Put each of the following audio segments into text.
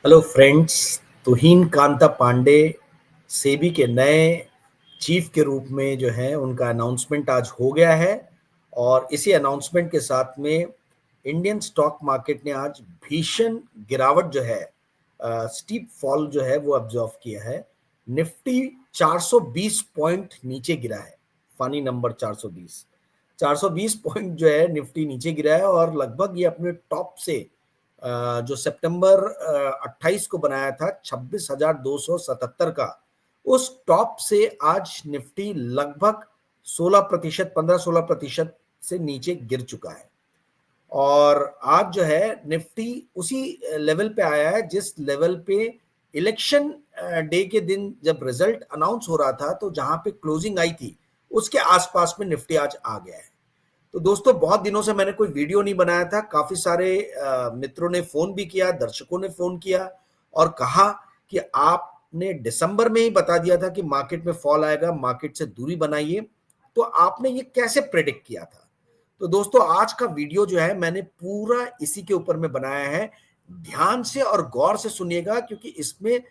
Hello friends. तुहीन कांता पांडे सेबी के नए चीफ के रूप में जो है उनका अनाउंसमेंट आज हो गया है। और इसी अनाउंसमेंट के साथ में इंडियन स्टॉक मार्केट ने आज भीषण गिरावट जो है, स्टीप फॉल जो है वो ऑब्जर्व किया है। निफ्टी 420 पॉइंट नीचे गिरा है। फनी नंबर 420 पॉइंट जो है निफ्टी नीचे गिरा है और लगभग ये अपने टॉप से जो सितंबर 28 को बनाया था 26,277 का, उस टॉप से आज निफ्टी लगभग 16% 15-16% से नीचे गिर चुका है। और आज जो है निफ्टी उसी लेवल पे आया है जिस लेवल पे इलेक्शन डे के दिन जब रिजल्ट अनाउंस हो रहा था तो जहां पे क्लोजिंग आई थी उसके आसपास में निफ्टी आज आ गया है। तो दोस्तों, बहुत दिनों से मैंने कोई वीडियो नहीं बनाया था। काफी सारे मित्रों ने फोन भी किया, दर्शकों ने फोन किया और कहा कि आपने दिसंबर में ही बता दिया था कि मार्केट में फॉल आएगा, मार्केट से दूरी बनाइए। तो आपने ये कैसे प्रेडिक्ट किया था? तो दोस्तों, आज का वीडियो जो है मैंने पूरा इसी के ऊपर में बनाया है। ध्यान से और गौर से सुनिएगा क्योंकि इसमें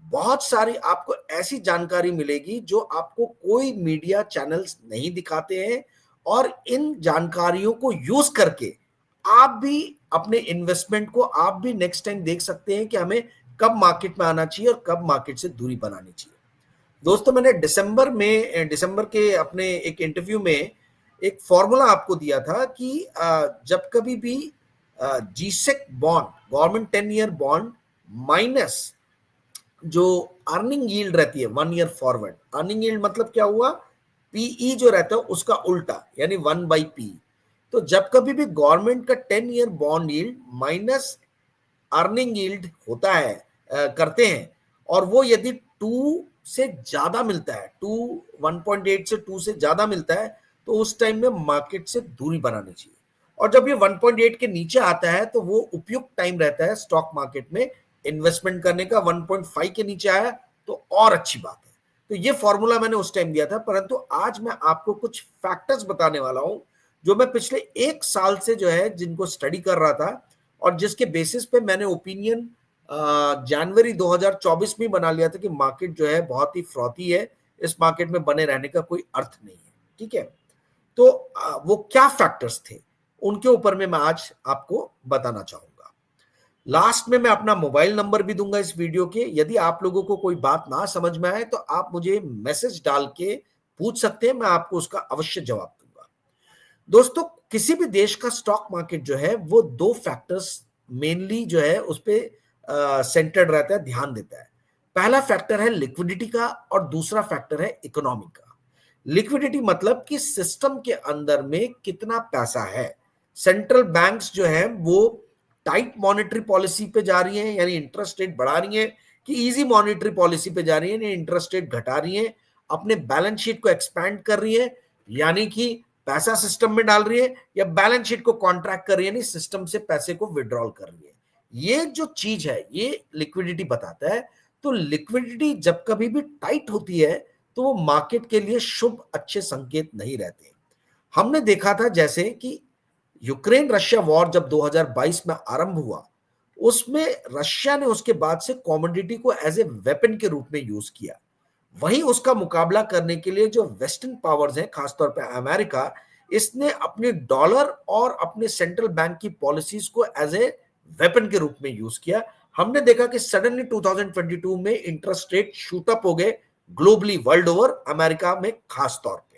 बहुत सारी आपको ऐसी जानकारी मिलेगी जो आपको कोई मीडिया चैनल्स नहीं दिखाते हैं। और इन जानकारियों को यूज करके आप भी अपने इन्वेस्टमेंट को आप भी नेक्स्ट टाइम देख सकते हैं कि हमें कब मार्केट में आना चाहिए और कब मार्केट से दूरी बनानी चाहिए। दोस्तों, मैंने दिसंबर के अपने एक इंटरव्यू में एक फॉर्मूला आपको दिया था कि जब कभी भी G-sec bond, government 10 year bond minus जो अर्निंग यील्ड रहती है 1 ईयर फॉरवर्ड, अर्निंग यील्ड मतलब क्या हुआ, पीई जो रहता है उसका उल्टा यानी 1/P। तो जब कभी भी गवर्नमेंट का 10 year bond yield minus earning yield होता है, करते हैं, और वो यदि 2 से ज्यादा मिलता है, 1.8 से 2 से ज्यादा मिलता है, तो उस टाइम में मार्केट से दूरी बनानी चाहिए। और जब ये 1.8 के नीचे आता है तो वो उपयुक्त टाइम रहता है स्टॉक मार्केट में इन्वेस्टमेंट करने का। 1.5 के नीचे आया तो और अच्छी बात है। तो ये फॉर्मूला मैंने उस टाइम दिया था, परंतु आज मैं आपको कुछ फैक्टर्स बताने वाला हूं जो मैं पिछले 1 साल से जो है जिनको स्टडी कर रहा था और जिसके बेसिस पे मैंने ओपिनियन जनवरी 2024 में बना लिया था कि मार्केट जो है बहुत ही फ्रॉती है, इस मार्केट में बने रहने का कोई अर्थ नहीं है। ठीक है, तो वो क्या फैक्टर्स थे उनके ऊपर में मैं आज आपको बताना चाहूंगा। लास्ट में मैं अपना मोबाइल नंबर भी दूंगा इस वीडियो के। यदि आप लोगों को कोई बात ना समझ में आए तो आप मुझे मैसेज डाल के पूछ सकते हैं, मैं आपको उसका अवश्य जवाब दूंगा। दोस्तों, किसी भी देश का स्टॉक मार्केट जो है वो दो फैक्टर्स मेनली जो है उस पे सेंटर्ड रहता है, ध्यान देता है। पहला फैक्टर है लिक्विडिटी का और दूसरा फैक्टर है इकोनॉमी का। लिक्विडिटी मतलब कि सिस्टम के अंदर में कितना पैसा है। सेंट्रल बैंक्स जो है वो टाइट मॉनेटरी पॉलिसी पे जा रही है, यानी इंटरेस्ट रेट बढ़ा रही है, कि इजी मॉनेटरी पॉलिसी पे जा रही है, यानी इंटरेस्ट रेट घटा रही है, अपने बैलेंस शीट को एक्सपैंड कर रही है, यानी कि पैसा सिस्टम में डाल रही है, या बैलेंस शीट को कॉन्ट्रैक्ट कर रही है, यानी सिस्टम से पैसे को विड्रॉल कर रही है। ये जो चीज है ये लिक्विडिटी बताता है। तो लिक्विडिटी जब कभी भी टाइट होती है तो वो मार्केट के लिए शुभ अच्छे संकेत नहीं रहते। हमने देखा था जैसे कि यूक्रेन रशिया वॉर जब 2022 में आरंभ हुआ, उसमें रशिया ने उसके बाद से कॉमोडिटी को एज ए वेपन के रूप में यूज किया। वहीं उसका मुकाबला करने के लिए जो वेस्टर्न पावर्स हैं, खासतौर पे अमेरिका, इसने अपने डॉलर और अपने सेंट्रल बैंक की पॉलिसीज को एज ए वेपन के रूप में यूज किया। हमने देखा कि सडनली 2022 में इंटरेस्ट रेट शूट अप हो गए ग्लोबली, वर्ल्ड ओवर, अमेरिका में खास तौर पे।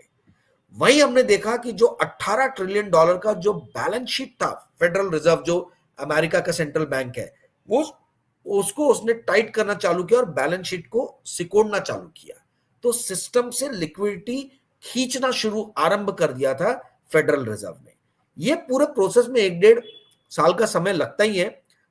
वहीं हमने देखा कि जो 18 ट्रिलियन डॉलर का जो बैलेंस शीट था फेडरल रिजर्व, जो अमेरिका का सेंट्रल बैंक है, वो उसको उसने टाइट करना चालू किया और बैलेंस शीट को सिकोड़ना चालू किया। तो सिस्टम से लिक्विडिटी खींचना शुरू आरंभ कर दिया था फेडरल रिजर्व ने। ये पूरे प्रोसेस में 1-1.5 साल का समय लगता ही है।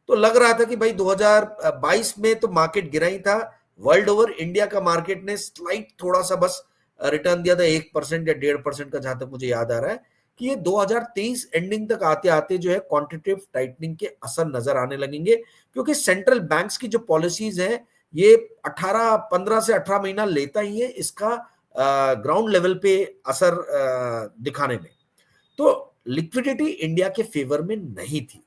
तो लग रहा था कि भाई 2022 में तो मार्केट गिरा ही था वर्ल्ड ओवर। इंडिया का मार्केट ने स्लाइट थोड़ा सा बस रिटर्न दिया था, 1% या 1.5% का, जहां तक मुझे याद आ रहा है कि ये 2023 एंडिंग तक आते आते जो है क्वांटिटेटिव टाइटनिंग के असर नजर आने लगेंगे, क्योंकि सेंट्रल बैंक्स की जो पॉलिसीज है ये 15 से 18 महीना लेता ही है इसका ग्राउंड लेवल पे असर दिखाने में। तो लिक्विडिटी इंडिया के फेवर में नहीं थी।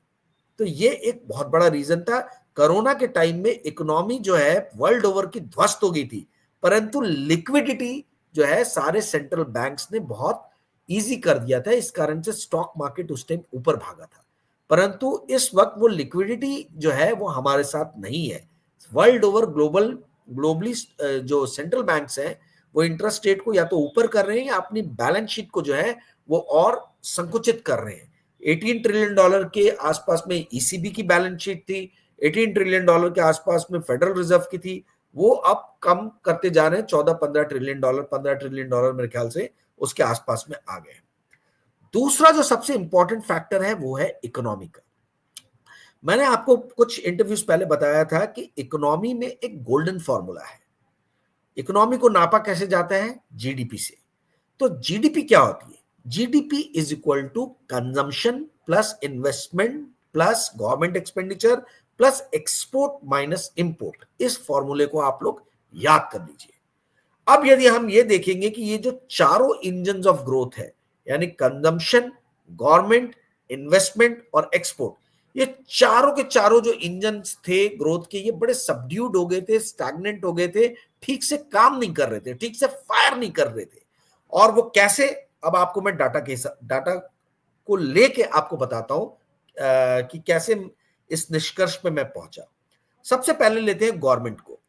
तो ये एक बहुत बड़ा रीजन था। कोरोना के टाइम में इकोनॉमी जो है वर्ल्ड ओवर की ध्वस्त हो गई थी, परंतु लिक्विडिटी जो है सारे सेंट्रल बैंक्स ने बहुत इजी कर दिया था, इस कारण से स्टॉक मार्केट उस टाइम ऊपर भागा था। परंतु इस वक्त वो लिक्विडिटी जो है वो हमारे साथ नहीं है। वर्ल्ड ओवर ग्लोबली जो सेंट्रल बैंक्स हैं वो इंटरेस्ट रेट को या तो ऊपर कर रहे हैं या अपनी बैलेंस शीट को जो है वो और संकुचित कर रहे हैं। 18 ट्रिलियन डॉलर के आसपास में ईसीबी की बैलेंस शीट थी, 18 ट्रिलियन डॉलर के आसपास में फेडरल रिजर्व की थी, वो अब कम करते जा रहे हैं, 14-15 ट्रिलियन डॉलर, 15 ट्रिलियन डॉलर मेरे ख्याल से उसके आसपास में आ गए। दूसरा जो सबसे इंपॉर्टेंट फैक्टर है वो है इकोनॉमी का। मैंने आपको कुछ इंटरव्यूज पहले बताया था कि इकोनॉमी में एक गोल्डन फॉर्मूला है। इकोनॉमी को नापा कैसे जाता है? जीडीपी से। तो जीडीपी क्या होती है? GDP is equal to consumption plus investment plus government expenditure plus export minus import. इस फॉर्मूले को आप लोग याद कर लीजिए। अब यदि हम ये देखेंगे कि ये जो चारों इंजन ऑफ ग्रोथ है, यानी कंजम्पशन, गवर्नमेंट, इन्वेस्टमेंट और एक्सपोर्ट, ये चारों के चारों जो इंजन थे ग्रोथ के, ये बड़े सबड्यूड हो गए थे, स्टैग्नेंट हो गए थे, ठीक से काम नहीं कर रहे थे, ठीक से फायर नहीं कर रहे थे। और वो कैसे? अब आपको मैं डाटा को लेके आपको बताता हूं कि कैसे इस निष्कर्ष पे मैं पहुंचा। सबसे पहले लेते हैं गवर्नमेंट को।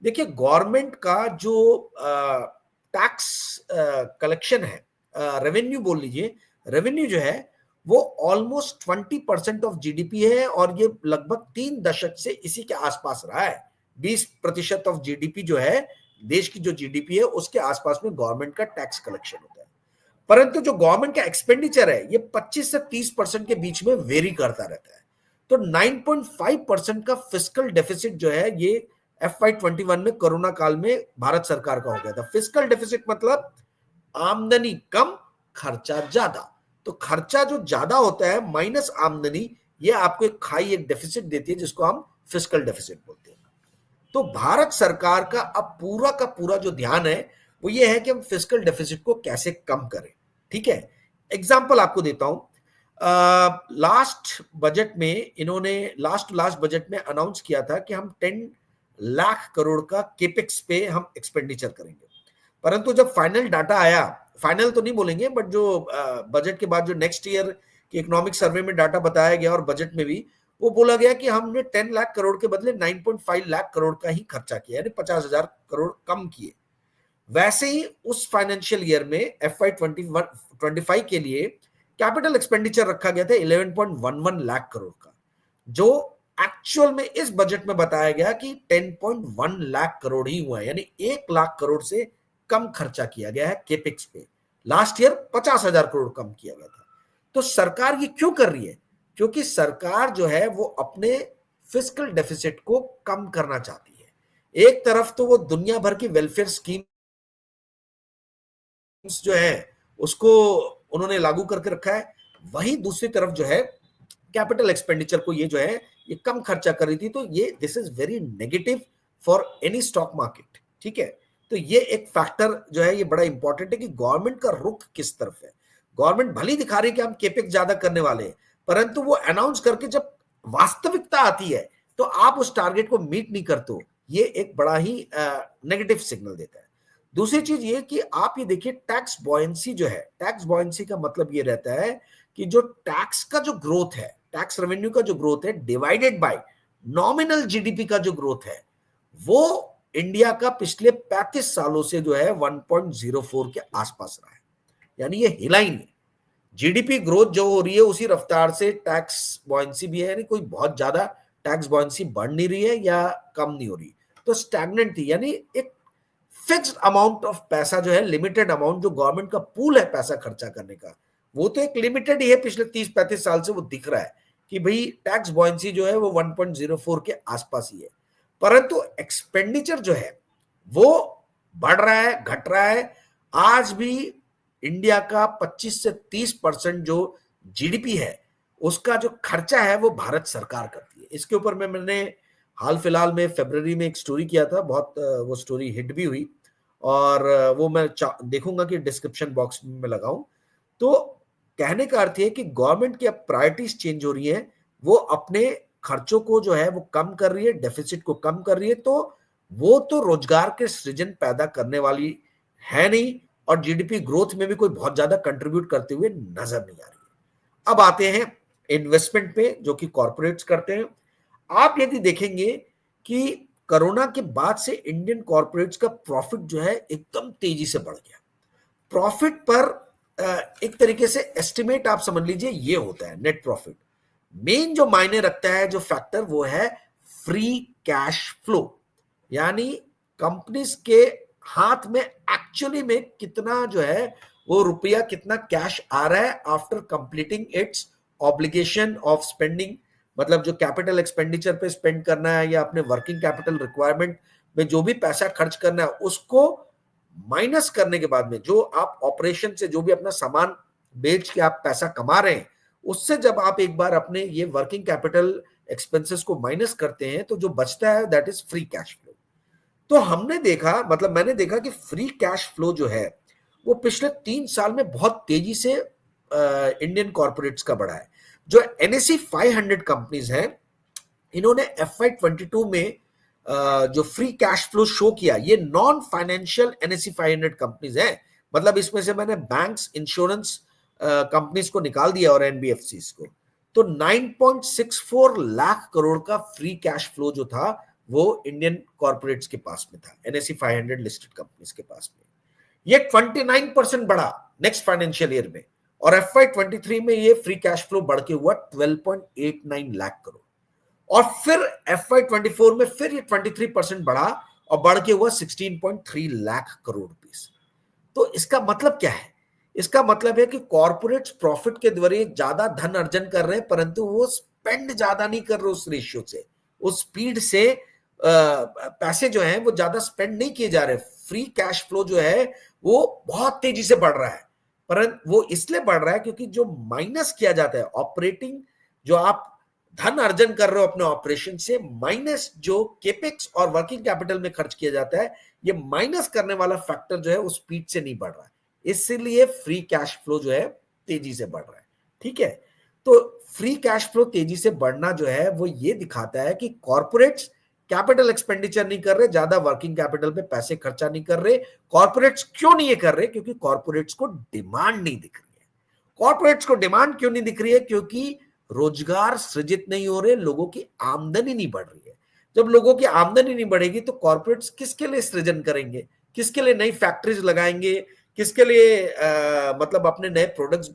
देखिए, गवर्नमेंट का जो टैक्स कलेक्शन है, रेवेन्यू बोल लीजिए, रेवेन्यू जो है वो ऑलमोस्ट 20% ऑफ जीडीपी है और ये लगभग 3 दशक से इसी के आसपास रहा है। 20% ऑफ जीडीपी जो है, देश की जो जीडीपी है उसके आसपास में गवर्नमेंट का टैक्स कलेक्शन होता है। परंतु जो गवर्नमेंट का एक्सपेंडिचर है ये 25 से 30% के बीच में वेरी करता रहता है। तो 9.5% का फिस्कल डेफिसिट जो है ये FY21 में कोरोना काल में भारत सरकार का हो गया था। फिस्कल डेफिसिट मतलब आमदनी कम, खर्चा ज्यादा। तो खर्चा जो ज्यादा होता है माइनस आमदनी, ये आपको एक खाई, एक डेफिसिट देती है जिसको हम फिस्कल डेफिसिट बोलते हैं। तो भारत सरकार का अब पूरा का पूरा जो ध्यान है वो ये है कि हम फिस्कल डेफिसिट को कैसे कम करें। ठीक है, एग्जांपल आपको देता हूं। लास्ट बजट में इन्होंने लास्ट बजट में अनाउंस किया था कि हम 10 लाख करोड़ का केपेक्स पे हम एक्सपेंडिचर करेंगे। परंतु जब फाइनल डाटा आया, फाइनल तो नहीं बोलेंगे बट जो बजट के बाद जो नेक्स्ट ईयर की इकोनॉमिक सर्वे में डाटा बताया गया और बजट में भी वो बोला गया कि हमने 10 लाख करोड़ के बदले 9.5 लाख करोड़ का ही खर्चा किया, यानी 50,000 करोड़ कम किए। वैसे ही उस फाइनेंशियल ईयर में FY25 के लिए कैपिटल एक्सपेंडिचर रखा गया था 11.11 लाख करोड़ का, जो एक्चुअल में इस बजट में बताया गया कि 10.1 लाख करोड़ ही हुआ है, यानी 1 लाख करोड़ से कम खर्चा किया गया है केपेक्स पे। लास्ट ईयर 50,000 करोड़ कम किया गया था। तो सरकार ये क्यों कर रही है? क्योंकि सरकार जो है वो अपने फिस्कल डेफिसिट को कम करना चाहती है। एक तरफ तो वो दुनिया भर की वेलफेयर स्कीम जो है उसको उन्होंने लागू करके रखा है, वहीं दूसरी तरफ जो है कैपिटल एक्सपेंडिचर को ये जो है ये कम खर्चा कर रही थी। तो ये this is very negative for any stock market. ठीक है, तो ये एक फैक्टर जो है ये बड़ा इंपॉर्टेंट है कि गवर्नमेंट का रुख किस तरफ है। गवर्नमेंट भली दिखा रही है कि हम केपेक्स ज्यादा करने वाले हैं, परंतु वो अनाउंस करके जब वास्तविकता आती है तो आप उस टारगेट को मीट नहीं करते हो, ये एक बड़ा ही नेगेटिव सिग्नल देता है। दूसरी चीज ये कि आप ये देखिए टैक्स बॉयंसी जो है, टैक्स बॉयंसी का मतलब ये रहता है कि जो टैक्स का जो ग्रोथ है, टैक्स रेवेन्यू का जो ग्रोथ है डिवाइडेड बाय नॉमिनल जीडीपी का जो ग्रोथ है, वो इंडिया का पिछले 35 सालों से जो है 1.04 के आसपास रहा है, यानी ये हिला ही नहीं। जीडीपी ग्रोथ जो हो रही है उसी रफ्तार से टैक्स बॉयंसी भी है, यानी कोई बहुत ज्यादा टैक्स बॉयंसी बढ़ नहीं रही है या कम नहीं हो रही, तो स्टैग्नेंट थी। यानी एक फिक्स्ड अमाउंट ऑफ पैसा जो है, लिमिटेड अमाउंट जो गवर्नमेंट का पूल है पैसा खर्चा करने का, वो तो एक लिमिटेड ही है। पिछले 30-35 साल से वो दिख रहा है कि भाई टैक्स बॉयंसी जो है वो 1.04 के आसपास ही है, परंतु एक्सपेंडिचर जो है वो बढ़ रहा है, घट रहा है। आज भी इंडिया का 25 से 30% जो जीडीपी है उसका जो खर्चा है वो भारत सरकार करती है। इसके ऊपर मैंने हाल फिलहाल में फरवरी में एक स्टोरी किया था, बहुत वो स्टोरी हिट भी हुई और वो मैं देखूंगा कि डिस्क्रिप्शन बॉक्स में मैं लगाऊं। तो कहने का अर्थ है कि गवर्नमेंट की अब प्रायोरिटीज चेंज हो रही है, वो अपने खर्चों को जो है वो कम कर रही है, डेफिसिट को कम कर रही है, तो वो तो रोजगार के सृजन पैदा करने वाली है नहीं, और जीडीपी ग्रोथ में भी कोई बहुत ज्यादा कंट्रीब्यूट करते हुए नजर नहीं आ रही है। अब आते हैं इन्वेस्टमेंट पे, जो कि कॉर्पोरेट्स करते हैं। आप यदि देखेंगे कि कोरोना के बाद से इंडियन कॉर्पोरेट्स का प्रॉफिट जो है एकदम तेजी से बढ़ गया। प्रॉफिट पर एक तरीके से एस्टिमेट आप समझ लीजिए ये होता है नेट प्रॉफिट। मेन जो मायने रखता है जो फैक्टर वो है फ्री कैश फ्लो, यानी कंपनीज के हाथ में एक्चुअली में कितना जो है वो रुपया, कितना कैश आ रहा है after completing it's obligation of spending, मतलब जो कैपिटल एक्सपेंडिचर पे स्पेंड करना है या अपने वर्किंग कैपिटल रिक्वायरमेंट में जो भी पैसा खर्च करना है उसको माइनस करने के बाद में जो आप ऑपरेशन से जो भी अपना सामान बेच के आप पैसा कमा रहे हैं, उससे जब आप एक बार अपने ये वर्किंग कैपिटल एक्सपेंसेस को माइनस करते हैं तो जो बचता है that is free cash flow. तो हमने देखा, मतलब मैंने देखा कि फ्री कैश फ्लो जो है वो पिछले 3 साल में बहुत तेजी से इंडियन कॉर्पोरेट्स का बढ़ा है। जो एनएससी 500 कंपनीज हैं, इन्होंने FY22 में जो फ्री कैश फ्लो शो किया, ये नॉन फाइनेंशियल एनएससी 500 कंपनीज हैं, मतलब इसमें से मैंने बैंक्स, इंश्योरेंस कंपनीज को निकाल दिया और एनबीएफसीज को। तो 9.64 लाख करोड़ का फ्री कैश फ्लो जो था वो इंडियन कॉर्पोरेट्स के पास में था, एनएससी 500 लिस्टेड कंपनीज के पास में। ये 29% बढ़ा नेक्स्ट फाइनेंशियल ईयर में, और FY23 में ये फ्री कैश फ्लो बढ़ के हुआ 12.89 लाख करोड़, और फिर FY24 में फिर ये 23% बढ़ा और बढ़ के हुआ 16.3 लाख करोड़ रुपीस। तो इसका मतलब क्या है? इसका मतलब है कि कॉर्पोरेट्स प्रॉफिट के द्वारा ज्यादा धन अर्जन कर रहे हैं, परंतु वो स्पेंड ज्यादा नहीं कर रहे उस रेशियो से, उस स्पीड से पैसे जो हैं वो ज्यादा स्पेंड नहीं किए जा रहे। फ्री कैश फ्लो जो है वो बहुत तेजी से बढ़ रहा है, परंतु वो इसलिए बढ़ रहा है क्योंकि जो माइनस किया जाता है ऑपरेटिंग, जो आप धन अर्जन कर रहे हो अपने ऑपरेशन से, माइनस जो केपेक्स और वर्किंग कैपिटल में खर्च किया जाता है, ये माइनस करने वाला फैक्टर जो है उस स्पीड से नहीं बढ़ रहा है, इसलिए फ्री कैश फ्लो जो है तेजी से बढ़ रहा है। ठीक है, तो फ्री कैश फ्लो तेजी से बढ़ना जो है वो ये दिखाता है कि कॉर्पोरेट्स कैपिटल एक्सपेंडिचर नहीं कर रहे, ज्यादा वर्किंग कैपिटल पे पैसे खर्चा नहीं कर रहे। कॉर्पोरेट्स क्यों नहीं ये कर रहे? क्योंकि कॉर्पोरेट्स को डिमांड नहीं दिख रही है। कॉर्पोरेट्स को डिमांड क्यों नहीं दिख रही है? क्योंकि रोजगार सृजित नहीं हो रहे, लोगों की आमदनी नहीं बढ़ रही है। जब लोगों की आमदनी नहीं बढ़ेगी तो कॉर्पोरेट्स किसके लिए सृजन करेंगे, किसके लिए नई फैक्ट्रीज लगाएंगे, किसके लिए मतलब अपने नए प्रोडक्ट्स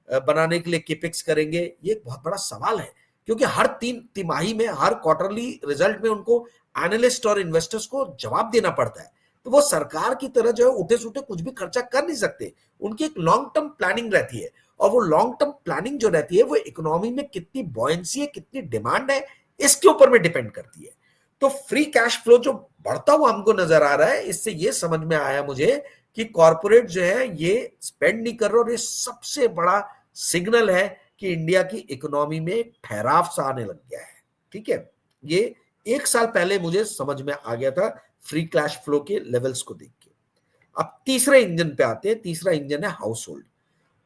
बनाने के लिए केपेक्स करेंगे? ये एक बहुत बड़ा सवाल है, क्योंकि हर 3 तिमाही में, हर क्वार्टरली रिजल्ट में उनको एनालिस्ट और इन्वेस्टर्स को जवाब देना पड़ता है। तो वो सरकार की तरह जो है उठे सुठे कुछ भी खर्चा कर नहीं सकते। उनकी एक लॉन्ग टर्म प्लानिंग रहती है, और वो लॉन्ग टर्म प्लानिंग जो रहती है वो इकोनॉमी में कितनी बॉयंसी है, कितनी डिमांड है, इसके ऊपर में डिपेंड करती है। तो फ्री कैश फ्लो जो बढ़ता हुआ हमको नजर आ रहा है, इससे ये समझ में आया मुझे कि कॉर्पोरेट जो है ये स्पेंड नहीं कर रहा, और ये सबसे बड़ा सिग्नल है कि इंडिया की इकोनॉमी में ठहराव सा आने लग गया है। ठीक है, ये 1 साल पहले मुझे समझ में आ गया था फ्री कैश फ्लो के लेवल्स को देख के। अब तीसरे इंजन पे आते हैं। तीसरा इंजन है हाउस होल्ड।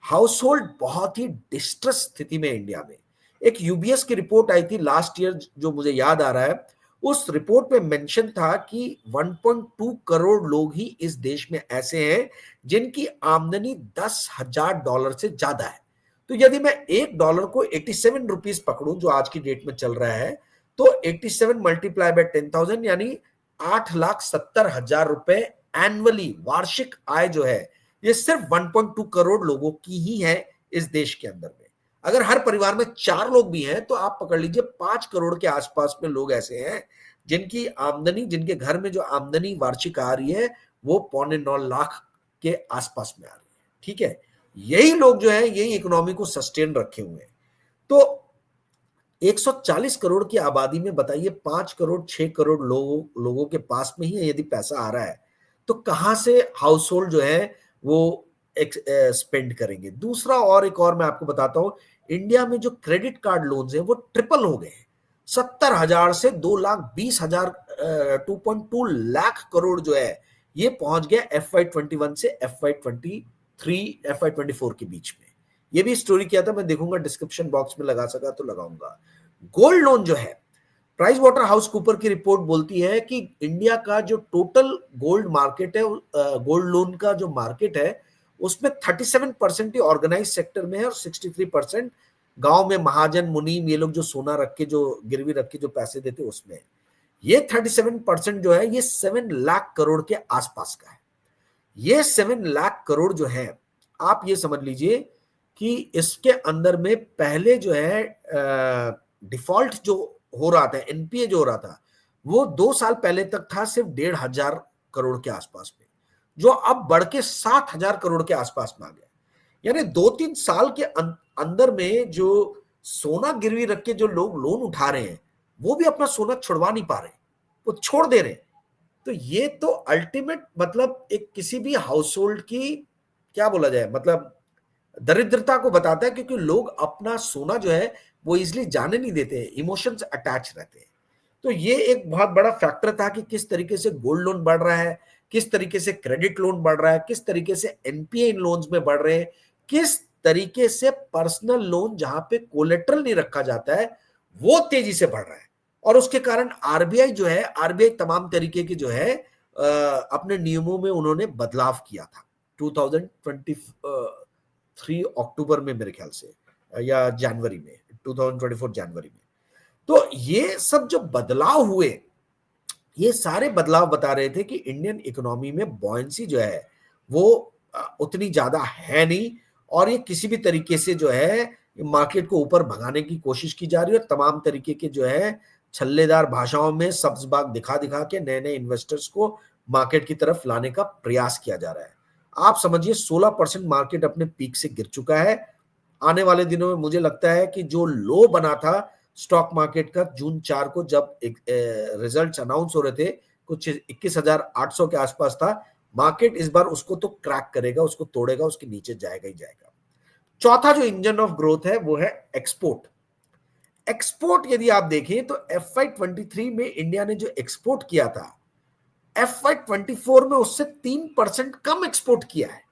हाउस होल्ड बहुत ही डिस्ट्रेस स्थिति में इंडिया में। एक यूबीएस की रिपोर्ट आई थी लास्ट ईयर, जो मुझे याद आ रहा है, उस रिपोर्ट में मेंशन था कि 1.2 करोड़ लोग ही इस देश में ऐसे हैं जिनकी आमदनी $10,000 से ज्यादा है। तो यदि मैं $1 को 87 रुपीज पकड़ूं जो आज की डेट में चल रहा है, तो 87 मल्टीप्लाई बाय 10,000 यानी 8,70,000 रुपए एनुअली, वार्षिक आय जो है ये सिर्फ 1.2 करोड़ लोगों की ही है इस देश के अंदर में। अगर हर परिवार में 4 लोग भी हैं तो आप पकड़ लीजिए 5 करोड़ के आसपास में लोग ऐसे हैं जिनकी आमदनी, जिनके घर में जो आमदनी वार्षिक आ रही है वो 8.25 लाख के आसपास में आ रही है। ठीक है, यही लोग जो है यही इकोनॉमी को सस्टेन रखे हुए हैं। तो 140 करोड़ की आबादी में बताइए 5 करोड़ 6 करोड़ लोगों के पास में ही यदि पैसा आ रहा है, तो कहां से हाउस होल्ड जो है वो स्पेंड करेंगे? दूसरा, और एक और मैं आपको बताता हूं, इंडिया में जो क्रेडिट कार्ड लोन्स हैं वो ट्रिपल हो गए हैं। 70,000 से 2,20,000, 2.2 लाख करोड़ जो है ये पहुंच गया FY21 से FY24 के बीच में। ये भी स्टोरी किया था, मैं देखूंगा डिस्क्रिप्शन बॉक्स में लगा सका तो लगाऊंगा। गोल्ड लोन जो है, प्राइस वाटर हाउस कूपर की रिपोर्ट बोलती है कि इंडिया का जो टोटल गोल्ड मार्केट है, गोल्ड लोन का जो मार्केट है, उसमें 37% ही ऑर्गेनाइज सेक्टर में है और 63% गांव में महाजन मुनीम ये लोग जो सोना रख के, जो गिरवी रख के जो पैसे देते उसमें। ये 37% जो है, ये 7 लाख करोड़ के आसपास का है। ये 7 लाख करोड़ जो है, आप ये समझ लीजिए कि इसके अंदर में पहले जो है डिफॉल्ट जो हो रहा था, एनपीए जो हो रहा था, वो 2 साल पहले तक था सिर्फ 1,500 करोड़ के आसपास में, जो अब बढ़ के 7,000 करोड़ के आसपास में आ गया। यानी 2-3 साल के अंदर में जो सोना गिरवी रख के जो लोग लोन उठा रहे हैं, वो भी अपना सोना छुड़वा नहीं पा रहे, वो छोड़ दे रहे हैं। तो ये तो अल्टीमेट मतलब एक किसी भी हाउस होल्ड की, क्या बोला जाए, मतलब दरिद्रता को बताता है, क्योंकि लोग अपना सोना जो है वो इजिली जाने नहीं देते हैं, इमोशंस अटैच रहते हैं। तो ये एक बहुत बड़ा फैक्टर था कि किस तरीके से गोल्ड लोन बढ़ रहा है, किस तरीके से क्रेडिट लोन बढ़ रहा है, किस तरीके से एनपीए इन लोन्स में बढ़ रहे हैं, किस तरीके से पर्सनल लोन जहां पे कोलेट्रल नहीं रखा जाता है वो तेजी से बढ़ रहा है। और उसके कारण आरबीआई जो है, आरबीआई तमाम तरीके की जो है अपने नियमों में उन्होंने बदलाव किया था 2023 अक्टूबर में मेरे ख्याल से, या जनवरी में, 2024 जनवरी में। तो ये सब जो बदलाव हुए, ये सारे बदलाव बता रहे थे कि इंडियन इकोनॉमी में बॉयंसी जो है वो उतनी ज्यादा है नहीं, और ये किसी भी तरीके से जो है मार्केट को ऊपर भगाने की कोशिश की जा रही है, और तमाम तरीके के जो है छल्लेदार भाषाओं में सब्ज बाग दिखा दिखा के नए नए इन्वेस्टर्स को मार्केट की तरफ लाने का प्रयास किया जा रहा है। आप समझिए 16% मार्केट अपने पीक से गिर चुका है। आने वाले दिनों में मुझे लगता है कि जो लो बना था स्टॉक मार्केट का जून 4 को, जब रिजल्ट्स अनाउंस हो रहे थे, कुछ 21,800 के आसपास था, मार्केट इस बार उसको तो क्रैक करेगा, उसको तोड़ेगा, उसके नीचे जाएगा ही जाएगा। चौथा जो इंजन ऑफ ग्रोथ है वो है एक्सपोर्ट। एक्सपोर्ट यदि आप देखें तो FY23 में इंडिया ने जो एक्सपोर्ट किया था, FY24 में उससे 3% कम एक्सपोर्ट किया है,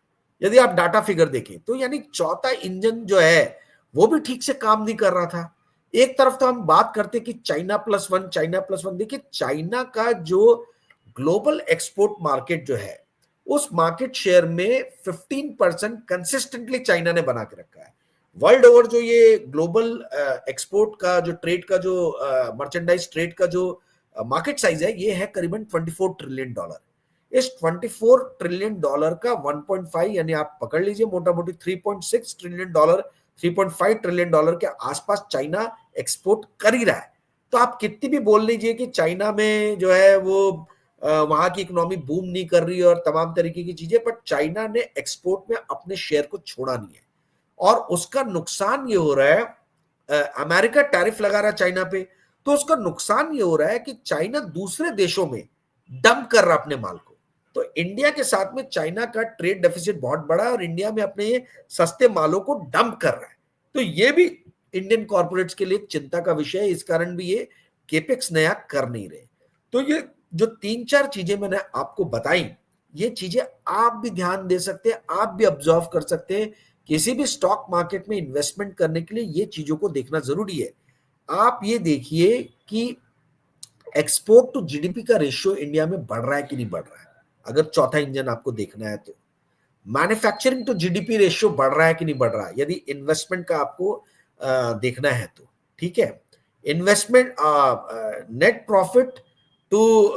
यदि आप डाटा फिगर देखें तो। यानी चौथा इंजन जो है वो भी ठीक से काम नहीं कर रहा था। एक तरफ तो हम बात करते कि China plus one, China plus one. देखिए, चाइना का जो ग्लोबल एक्सपोर्ट मार्केट जो है, उस मार्केट शेयर में 15% कंसिस्टेंटली चाइना ने बना के रखा है। वर्ल्ड ओवर जो ये ग्लोबल एक्सपोर्ट का जो ट्रेड का जो मर्चेंडाइज ट्रेड का जो मार्केट साइज है, ये है करीबन $24 ट्रिलियन। इस $24 ट्रिलियन का 1.5, यानी आप पकड़ लीजिए मोटा मोटी $3.6 ट्रिलियन, $3.5 ट्रिलियन के आसपास चाइना एक्सपोर्ट कर ही रहा है। तो आप कितनी भी बोल लीजिए कि चाइना में जो है वो वहां की इकोनॉमी बूम नहीं कर रही और तमाम तरीके की चीजें, पर चाइना ने एक्सपोर्ट में अपने शेयर को छोड़ा नहीं है, और उसका नुकसान ये हो रहा है, अमेरिका टैरिफ लगा रहा है चाइना पे, तो उसका नुकसान ये हो रहा है कि चाइना दूसरे देशों में डंप कर रहा है अपने माल को। तो इंडिया के साथ में चाइना का ट्रेड डेफिसिट बहुत बड़ा है, और इंडिया में अपने ये सस्ते मालों को डंप कर रहा है। तो ये भी इंडियन कॉर्पोरेट्स के लिए चिंता का विषय है, इस कारण भी ये केपेक्स नया कर नहीं रहे। तो ये जो 3-4 चीजें मैंने आपको बताई, ये चीजें आप भी ध्यान दे सकते हैं, आप भी ऑब्जर्व कर सकते हैं। किसी भी स्टॉक मार्केट में इन्वेस्टमेंट करने के लिए ये चीजों को देखना जरूरी है। आप ये देखिए कि एक्सपोर्ट टू जीडीपी का रेशियो इंडिया में बढ़ रहा है कि नहीं बढ़ रहा है, अगर चौथा इंजन आपको देखना है तो। मैन्युफैक्चरिंग टू जीडीपी रेशियो बढ़ रहा है कि नहीं बढ़ रहा है, यदि इन्वेस्टमेंट का आपको देखना है तो। ठीक है, investment, net profit to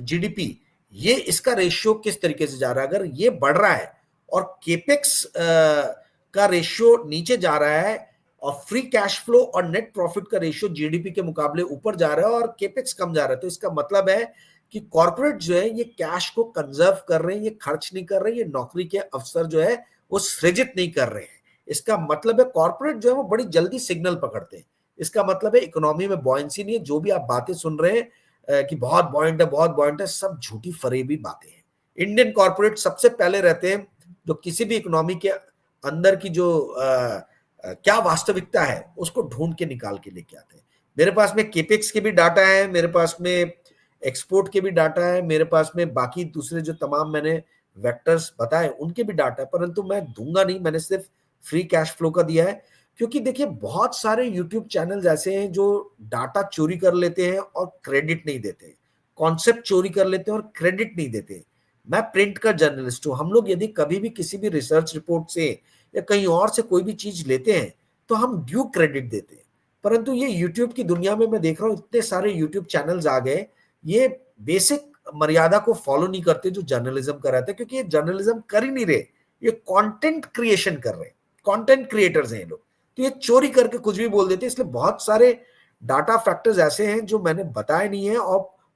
GDP, ये इसका रेशियो किस तरीके से जा रहा है। अगर ये बढ़ रहा है और केपेक्स का रेशियो नीचे जा रहा है, और फ्री कैश फ्लो और नेट प्रॉफिट का रेशियो जीडीपी के मुकाबले ऊपर जा रहा है, और केपेक्स कम जा रहा है, तो इसका मतलब है कि कॉर्पोरेट जो है ये कैश को कंजर्व कर रहे हैं, ये खर्च नहीं कर रहे हैं, ये नौकरी के अवसर जो है वो सृजित नहीं कर रहे हैं। इसका मतलब है कॉर्पोरेट जो है वो बड़ी जल्दी सिग्नल पकड़ते हैं। इसका मतलब है इकोनॉमी में बॉयंसी नहीं है। जो भी आप बातें सुन रहे हैं कि बहुत बॉयंट है, बहुत बॉयंट है, सब झूठी फरेबी बातें हैं। इंडियन कॉर्पोरेट सबसे पहले रहते हैं जो किसी भी इकोनॉमी के अंदर की जो क्या वास्तविकता है उसको ढूंढ के निकाल के लेके आते हैं। मेरे पास में केपेक्स के भी डाटा है, मेरे पास में एक्सपोर्ट के भी डाटा है, मेरे पास में बाकी दूसरे जो तमाम मैंने वेक्टर्स बताए उनके भी डाटा है, परंतु मैं दूंगा नहीं, मैंने सिर्फ फ्री कैश फ्लो का दिया है, क्योंकि देखिए बहुत सारे यूट्यूब चैनल्स ऐसे हैं जो डाटा चोरी कर लेते हैं और क्रेडिट नहीं देते, कॉन्सेप्ट चोरी कर लेते हैं और क्रेडिट नहीं देते। मैं प्रिंट का जर्नलिस्ट हूँ, हम लोग यदि कभी भी किसी भी रिसर्च रिपोर्ट से या कहीं और से कोई भी चीज लेते हैं तो हम ड्यू क्रेडिट देते हैं। परंतु ये यूट्यूब की दुनिया में मैं देख रहा हूँ इतने सारे यूट्यूब चैनल्स आ गए, ये बेसिक मर्यादा को फॉलो नहीं करते जो जर्नलिज्म का रहता है, क्योंकि ये जर्नलिज्म कर ही नहीं रहे, ये कंटेंट क्रिएशन कर रहे हैं, कंटेंट क्रिएटर्स हैं ये लोग, तो ये चोरी करके कुछ भी बोल देते हैं। इसलिए बहुत सारे डाटा फैक्टर्स ऐसे हैं जो मैंने बताए नहीं है,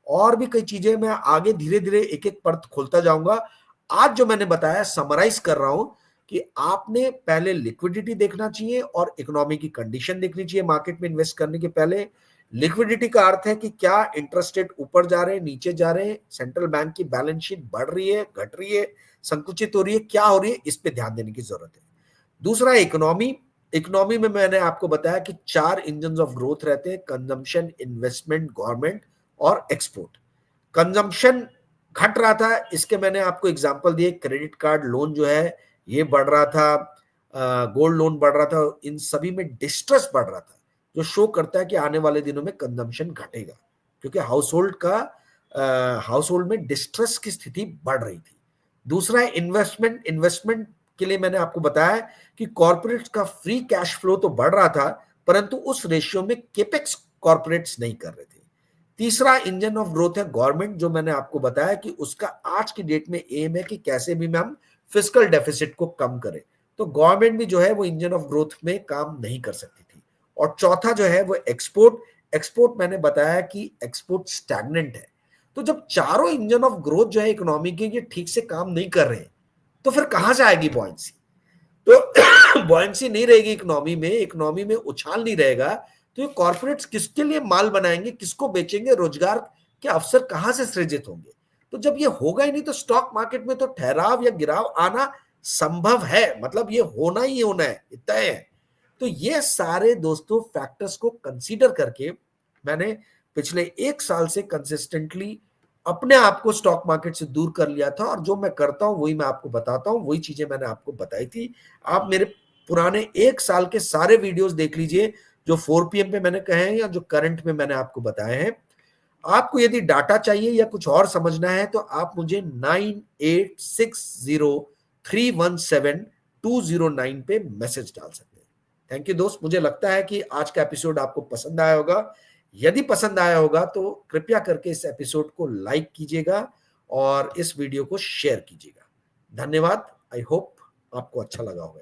और भी कई चीजें मैं आगे धीरे धीरे एक एक परत खोलता जाऊंगा। आज जो मैंने बताया समराइज कर रहा हूं कि आपने पहले लिक्विडिटी देखना चाहिए और इकोनॉमी की कंडीशन देखनी चाहिए मार्केट में इन्वेस्ट करने के पहले। लिक्विडिटी का अर्थ है कि क्या इंटरेस्ट रेट ऊपर जा रहे हैं, नीचे जा रहे हैं, सेंट्रल बैंक की बैलेंस शीट बढ़ रही है, घट रही है, संकुचित हो रही है, क्या हो रही है, इस पे ध्यान देने की जरूरत है। दूसरा इकोनॉमी, इकोनॉमी में मैंने आपको बताया कि 4 इंजन ऑफ ग्रोथ रहते हैं, कंजम्पशन, इन्वेस्टमेंट, गवर्नमेंट और एक्सपोर्ट। कंजम्पशन घट रहा था, इसके मैंने आपको एग्जांपल दिए, क्रेडिट कार्ड लोन जो है ये बढ़ रहा था, गोल्ड लोन बढ़ रहा था, इन सभी में डिस्ट्रेस बढ़ रहा था, जो शो करता है कि आने वाले दिनों में कंजम्पशन घटेगा, क्योंकि हाउस होल्ड में डिस्ट्रेस की स्थिति बढ़ रही थी। दूसरा है इन्वेस्टमेंट, इन्वेस्टमेंट के लिए मैंने आपको बताया कि कॉर्पोरेट्स का फ्री कैश फ्लो तो बढ़ रहा था, परंतु उस रेशियो में केपेक्स कॉर्पोरेट्स नहीं कर रहे थे। तीसरा इंजन ऑफ ग्रोथ है गवर्नमेंट, जो मैंने आपको बताया कि उसका आज की डेट में एम है कि कैसे भी हम फिस्कल डेफिसिट को कम करें। तो गवर्नमेंट भी जो है वो इंजन ऑफ ग्रोथ में काम नहीं कर सकती थी। और चौथा जो है वो एक्सपोर्ट, एक्सपोर्ट मैंने बताया कि एक्सपोर्ट स्टैग्नेंट है। तो जब चारों इंजन ऑफ ग्रोथ जो है इकोनॉमी के ये ठीक से काम नहीं कर रहे हैं, तो फिर कहां से आएगी बॉयंसी? तो बॉयंसी नहीं रहेगी इकोनॉमी में, इकोनॉमी में उछाल नहीं रहेगा, तो ये कॉर्पोरेट्स किसके लिए माल बनाएंगे, किसको बेचेंगे, रोजगार के अवसर कहां से सृजित होंगे? तो जब ये होगा ही नहीं तो स्टॉक मार्केट में तो ठहराव या गिराव आना संभव है, मतलब ये होना ही होना है, तय है। तो ये सारे दोस्तों फैक्टर्स को कंसीडर करके मैंने पिछले 1 साल से कंसिस्टेंटली अपने आप को स्टॉक मार्केट से दूर कर लिया था, और जो मैं करता हूं वही मैं आपको बताता हूं, वही चीजें मैंने आपको बताई थी। आप मेरे पुराने 1 साल के सारे वीडियोस देख लीजिए, जो 4 PM पे मैंने कहे हैं या जो करंट में मैंने आपको बताए हैं। आपको यदि डाटा चाहिए या कुछ और समझना है तो आप मुझे 9860317209 पे मैसेज डाल सकते हैं। थैंक यू दोस्त, मुझे लगता है कि आज का एपिसोड आपको पसंद आया होगा। यदि पसंद आया होगा तो कृपया करके इस एपिसोड को लाइक कीजिएगा और इस वीडियो को शेयर कीजिएगा। धन्यवाद। आई होप आपको अच्छा लगा होगा।